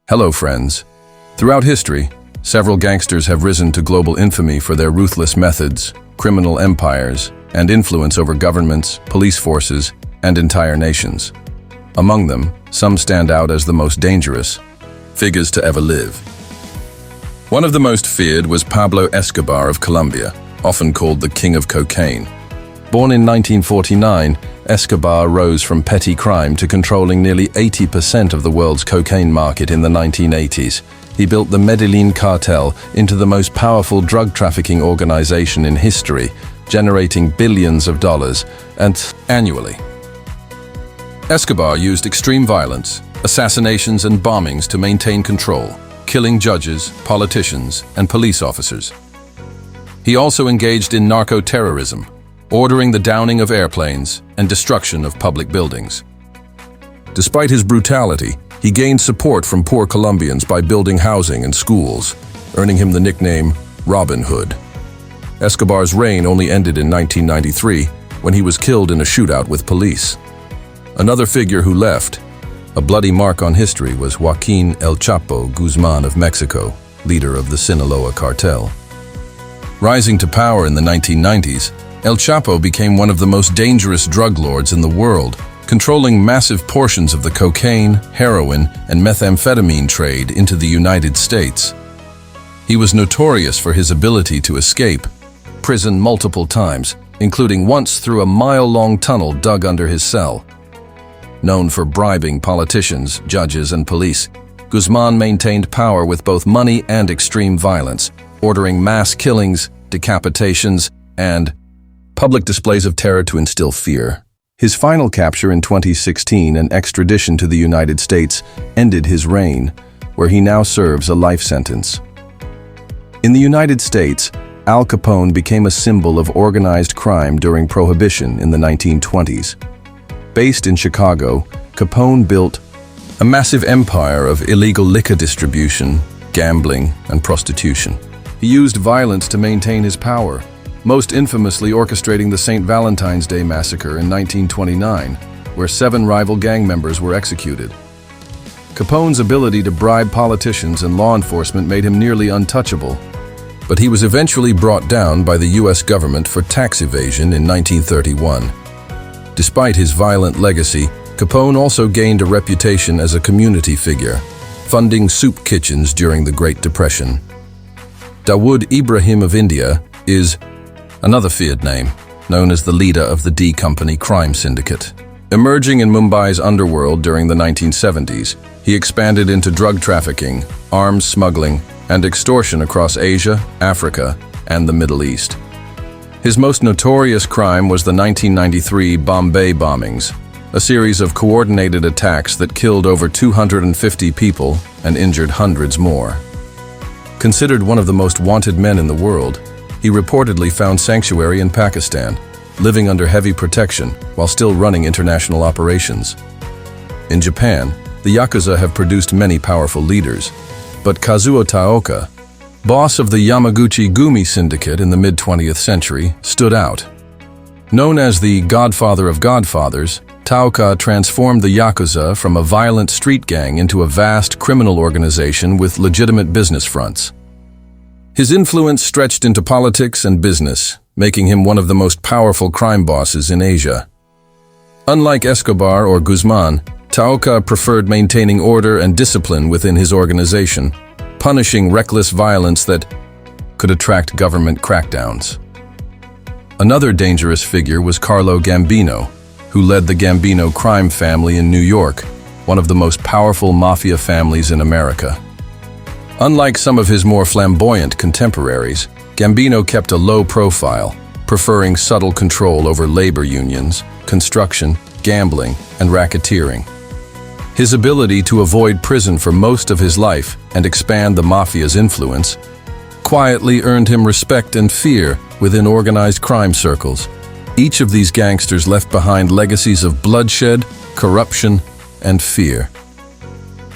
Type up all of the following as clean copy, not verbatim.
Hello, friends. Throughout history, several gangsters have risen to global infamy for their ruthless methods, criminal empires, and influence over governments, police forces, and entire nations. Among them, some stand out as the most dangerous figures to ever live. One of the most feared was Pablo Escobar of Colombia, often called the King of Cocaine. Born in 1949, Escobar rose from petty crime to controlling nearly 80% of the world's cocaine market in the 1980s. He built the Medellin cartel into the most powerful drug trafficking organization in history, generating billions of dollars annually. Escobar used extreme violence, assassinations and bombings to maintain control, killing judges, politicians, and police officers. He also engaged in narco-terrorism, ordering the downing of airplanes and destruction of public buildings. Despite his brutality, he gained support from poor Colombians by building housing and schools, earning him the nickname Robin Hood. Escobar's reign only ended in 1993 when he was killed in a shootout with police. Another figure who left a bloody mark on history was Joaquin El Chapo Guzman of Mexico, leader of the Sinaloa cartel. Rising to power in the 1990s, El Chapo became one of the most dangerous drug lords in the world, controlling massive portions of the cocaine, heroin, and methamphetamine trade into the United States. He was notorious for his ability to escape prison multiple times, including once through a mile-long tunnel dug under his cell. Known for bribing politicians, judges, and police, Guzman maintained power with both money and extreme violence, ordering mass killings, decapitations, and public displays of terror to instill fear. His final capture in 2016 and extradition to the United States ended his reign, where he now serves a life sentence. In the United States, Al Capone became a symbol of organized crime during Prohibition in the 1920s. Based in Chicago, Capone built a massive empire of illegal liquor distribution, gambling, and prostitution. He used violence to maintain his power, most infamously orchestrating the St. Valentine's Day Massacre in 1929, where 7 rival gang members were executed. Capone's ability to bribe politicians and law enforcement made him nearly untouchable, but he was eventually brought down by the U.S. government for tax evasion in 1931. Despite his violent legacy, Capone also gained a reputation as a community figure, funding soup kitchens during the Great Depression. Dawood Ibrahim of India is another feared name, known as the leader of the D Company crime syndicate. Emerging in Mumbai's underworld during the 1970s, he expanded into drug trafficking, arms smuggling, and extortion across Asia, Africa, and the Middle East. His most notorious crime was the 1993 Bombay bombings, a series of coordinated attacks that killed over 250 people and injured hundreds more. Considered one of the most wanted men in the world, he reportedly found sanctuary in Pakistan, living under heavy protection while still running international operations. In Japan, the Yakuza have produced many powerful leaders, but Kazuo Taoka, boss of the Yamaguchi Gumi syndicate in the mid-20th century, stood out. Known as the Godfather of Godfathers, Taoka transformed the Yakuza from a violent street gang into a vast criminal organization with legitimate business fronts. His influence stretched into politics and business, making him one of the most powerful crime bosses in Asia. Unlike Escobar or Guzman, Taoka preferred maintaining order and discipline within his organization, punishing reckless violence that could attract government crackdowns. Another dangerous figure was Carlo Gambino, who led the Gambino crime family in New York, one of the most powerful mafia families in America. Unlike some of his more flamboyant contemporaries, Gambino kept a low profile, preferring subtle control over labor unions, construction, gambling, and racketeering. His ability to avoid prison for most of his life and expand the mafia's influence quietly earned him respect and fear within organized crime circles. Each of these gangsters left behind legacies of bloodshed, corruption, and fear.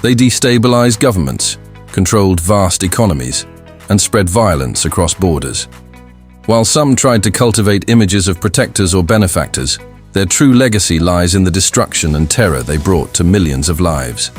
They destabilized governments, controlled vast economies, and spread violence across borders. While some tried to cultivate images of protectors or benefactors, their true legacy lies in the destruction and terror they brought to millions of lives.